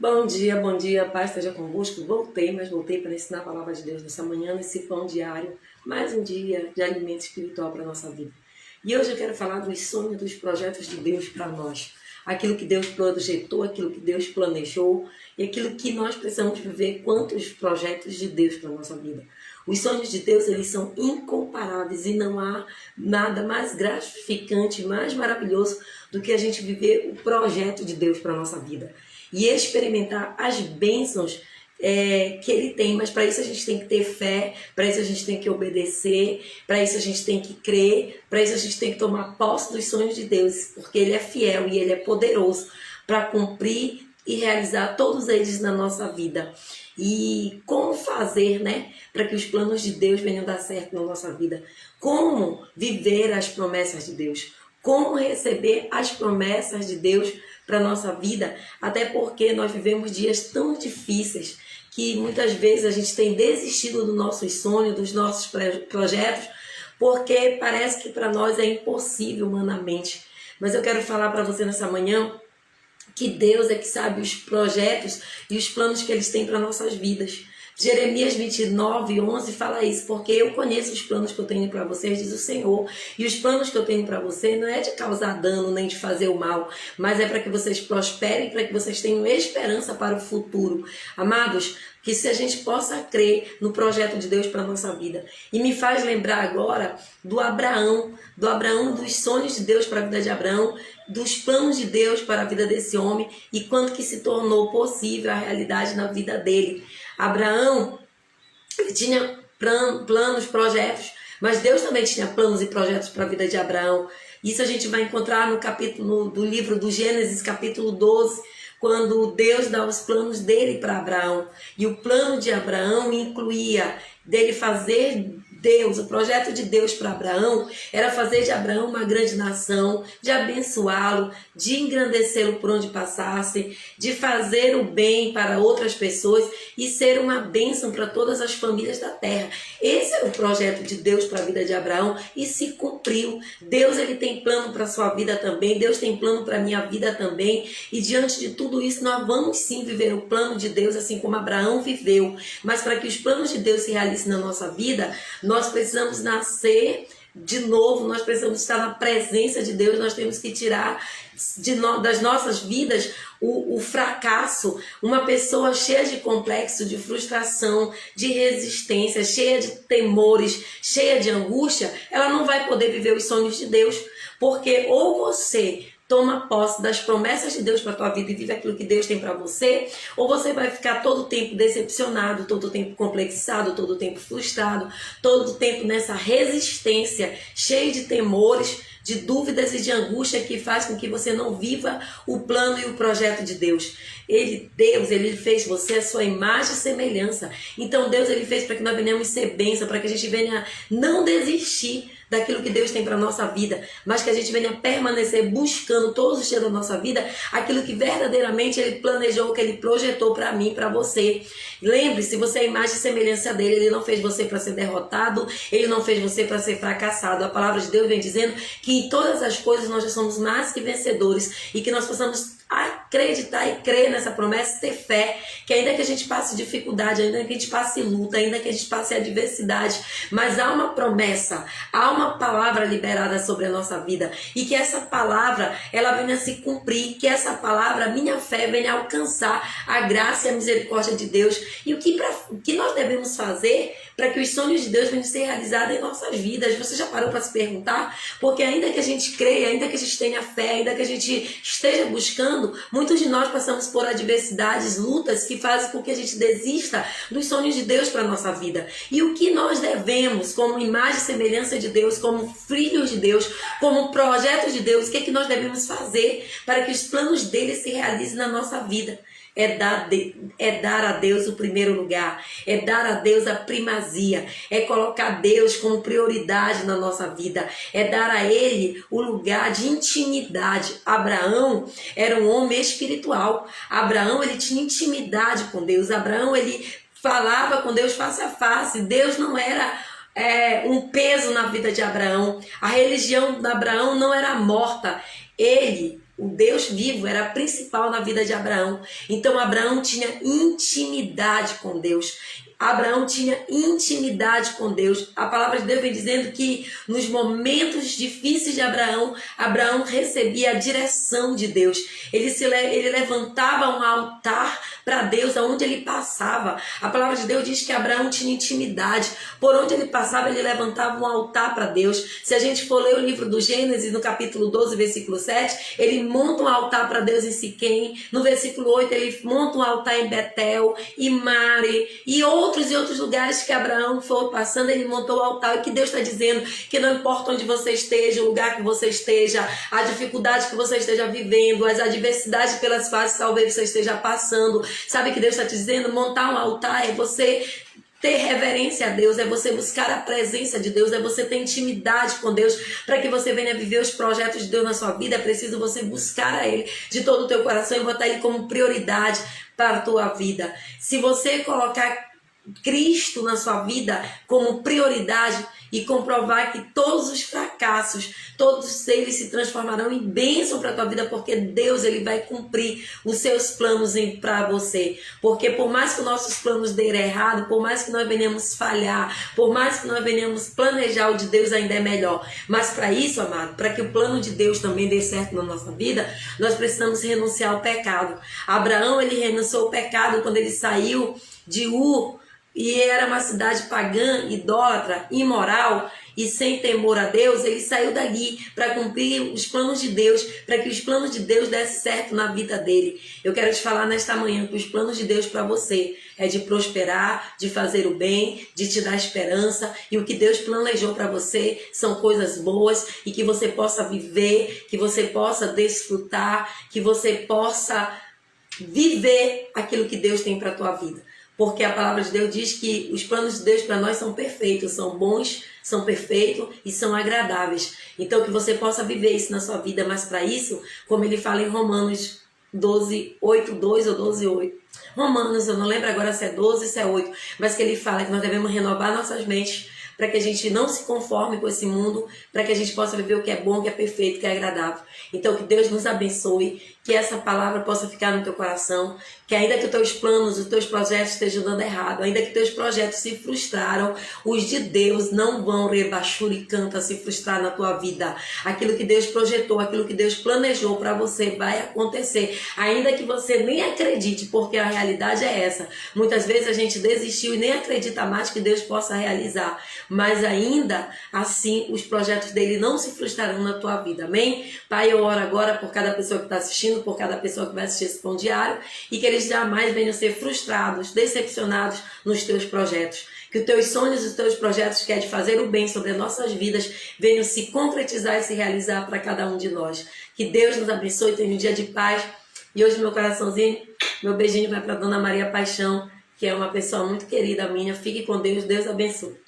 Bom dia, paz esteja convosco. Mas voltei para ensinar a palavra de Deus nessa manhã, nesse pão diário, mais um dia de alimento espiritual para a nossa vida. E hoje eu quero falar dos sonhos, dos projetos de Deus para nós. Aquilo que Deus projetou, aquilo que Deus planejou e aquilo que nós precisamos viver quanto os projetos de Deus para a nossa vida. Os sonhos de Deus, eles são incomparáveis e não há nada mais gratificante, mais maravilhoso do que a gente viver o projeto de Deus para a nossa vida e experimentar as bênçãos que Ele tem. Mas para isso a gente tem que ter fé, para isso a gente tem que obedecer, para isso a gente tem que crer, para isso a gente tem que tomar posse dos sonhos de Deus, porque Ele é fiel e Ele é poderoso para cumprir e realizar todos eles na nossa vida. E como fazer, para que os planos de Deus venham dar certo na nossa vida? Como viver as promessas de Deus? Como receber as promessas de Deus para a nossa vida? Até porque nós vivemos dias tão difíceis que muitas vezes a gente tem desistido dos nossos sonhos, dos nossos projetos, porque parece que para nós é impossível humanamente. Mas eu quero falar para você nessa manhã que Deus é que sabe os projetos e os planos que Ele tem para nossas vidas. Jeremias 29:11 fala isso: porque eu conheço os planos que eu tenho para vocês, diz o Senhor, e os planos que eu tenho para você não é de causar dano nem de fazer o mal, mas é para que vocês prosperem, para que vocês tenham esperança para o futuro. Amados, que se a gente possa crer no projeto de Deus para a nossa vida. E me faz lembrar agora do Abraão, dos sonhos de Deus para a vida de Abraão, dos planos de Deus para a vida desse homem e quanto que se tornou possível a realidade na vida dele. Abraão, ele tinha planos, projetos, mas Deus também tinha planos e projetos para a vida de Abraão. Isso a gente vai encontrar no capítulo do livro do Gênesis, capítulo 12, quando Deus dá os planos dele para Abraão. E o plano de Abraão incluía dele fazer o projeto de Deus para Abraão era fazer de Abraão uma grande nação, de abençoá-lo, de engrandecê-lo por onde passasse, de fazer o bem para outras pessoas e ser uma bênção para todas as famílias da terra. Esse era o projeto de Deus para a vida de Abraão e se cumpriu. Deus, ele tem plano para a sua vida também, Deus tem plano para a minha vida também, e diante de tudo isso nós vamos sim viver o plano de Deus assim como Abraão viveu. Mas para que os planos de Deus se realizem na nossa vida, nós precisamos nascer de novo, nós precisamos estar na presença de Deus, nós temos que tirar das nossas vidas o fracasso. Uma pessoa cheia de complexo, de frustração, de resistência, cheia de temores, cheia de angústia, ela não vai poder viver os sonhos de Deus, porque ou você toma posse das promessas de Deus para a tua vida e vive aquilo que Deus tem para você, ou você vai ficar todo o tempo decepcionado, todo o tempo complexado, todo o tempo frustrado, todo o tempo nessa resistência, cheio de temores, de dúvidas e de angústia que faz com que você não viva o plano e o projeto de Deus. Deus, ele fez você a sua imagem e semelhança. Então Deus, ele fez para que nós venhamos ser bênção, para que a gente venha não desistir daquilo que Deus tem para a nossa vida, mas que a gente venha permanecer buscando todos os dias da nossa vida aquilo que verdadeiramente Ele planejou, que Ele projetou para mim, para você. Lembre-se, você é a imagem e semelhança dele. Ele não fez você para ser derrotado, Ele não fez você para ser fracassado. A palavra de Deus vem dizendo que em todas as coisas nós já somos mais que vencedores e que nós possamos acreditar e crer nessa promessa, ter fé, que ainda que a gente passe dificuldade, ainda que a gente passe luta, ainda que a gente passe adversidade, mas há uma promessa, há uma palavra liberada sobre a nossa vida, e que essa palavra, ela venha se cumprir, que essa palavra, a minha fé, venha alcançar a graça e a misericórdia de Deus. E o que nós devemos fazer para que os sonhos de Deus venham ser realizados em nossas vidas? Você já parou para se perguntar? Porque ainda que a gente creia, ainda que a gente tenha fé, ainda que a gente esteja buscando, muitos de nós passamos por adversidades, lutas que fazem com que a gente desista dos sonhos de Deus para a nossa vida. E o que nós devemos, como imagem e semelhança de Deus, como filhos de Deus, como projeto de Deus, o que é que nós devemos fazer para que os planos dele se realizem na nossa vida? É dar a Deus o primeiro lugar, é dar a Deus a primazia, é colocar Deus como prioridade na nossa vida, é dar a Ele o lugar de intimidade. Abraão era um homem espiritual. Abraão, ele tinha intimidade com Deus. Abraão, ele falava com Deus face a face. Deus não era um peso na vida de Abraão. A religião de Abraão não era morta. o Deus vivo era principal na vida de Abraão. Então Abraão tinha intimidade com Deus. Abraão tinha intimidade com Deus. A palavra de Deus vem dizendo que nos momentos difíceis de Abraão, Abraão recebia a direção de Deus. Ele levantava um altar para Deus aonde ele passava. A palavra de Deus diz que Abraão tinha intimidade. Por onde ele passava, ele levantava um altar para Deus. Se a gente for ler o livro do Gênesis, no capítulo 12, versículo 7, ele monta um altar para Deus em Siquém. No versículo 8, ele monta um altar em Betel, e Mare, e outros lugares que Abraão foi passando, ele montou o altar. E que Deus está dizendo que não importa onde você esteja, o lugar que você esteja, a dificuldade que você esteja vivendo, as adversidades pelas quais talvez você esteja passando, sabe que Deus está te dizendo? Montar um altar é você ter reverência a Deus, é você buscar a presença de Deus, é você ter intimidade com Deus. Para que você venha viver os projetos de Deus na sua vida, é preciso você buscar a Ele de todo o teu coração e botar Ele como prioridade para a tua vida. Se você colocar Cristo na sua vida como prioridade e comprovar que todos os fracassos, todos eles se transformarão em bênção para a tua vida, porque Deus ele vai cumprir os seus planos para você. Porque por mais que os nossos planos deem errado, por mais que nós venhamos falhar, por mais que nós venhamos planejar, o de Deus ainda é melhor. Mas para isso, amado, para que o plano de Deus também dê certo na nossa vida, nós precisamos renunciar ao pecado. Abraão, ele renunciou ao pecado quando ele saiu de Ur, e era uma cidade pagã, idólatra, imoral e sem temor a Deus. Ele saiu dali para cumprir os planos de Deus, para que os planos de Deus dessem certo na vida dele. Eu quero te falar nesta manhã que os planos de Deus para você é de prosperar, de fazer o bem, de te dar esperança, e o que Deus planejou para você são coisas boas, e que você possa viver, que você possa desfrutar, que você possa viver aquilo que Deus tem para a tua vida. Porque a palavra de Deus diz que os planos de Deus para nós são perfeitos, são bons, são perfeitos e são agradáveis. Então que você possa viver isso na sua vida, mas para isso, como ele fala em Romanos 12, 8, 2 ou 12, 8. Romanos, eu não lembro agora se é 12 ou se é 8, mas que ele fala que nós devemos renovar nossas mentes para que a gente não se conforme com esse mundo, para que a gente possa viver o que é bom, o que é perfeito, o que é agradável. Então que Deus nos abençoe, que essa palavra possa ficar no teu coração, que ainda que os teus planos, os teus projetos estejam dando errado, ainda que teus projetos se frustraram, os de Deus não vão rebaixar e canta se frustrar na tua vida. Aquilo que Deus projetou, aquilo que Deus planejou para você vai acontecer, ainda que você nem acredite, porque a realidade é essa. Muitas vezes a gente desistiu e nem acredita mais que Deus possa realizar, mas ainda assim os projetos dele não se frustrarão na tua vida, amém? Pai, eu oro agora por cada pessoa que está assistindo, por cada pessoa que vai assistir esse Pão Diário, e que eles jamais venham ser frustrados, decepcionados nos teus projetos. Que os teus sonhos, os teus projetos que é de fazer o bem sobre as nossas vidas venham se concretizar e se realizar para cada um de nós. Que Deus nos abençoe, tenha um dia de paz. E hoje meu coraçãozinho, meu beijinho vai para Dona Maria Paixão, que é uma pessoa muito querida minha. Fique com Deus, Deus abençoe.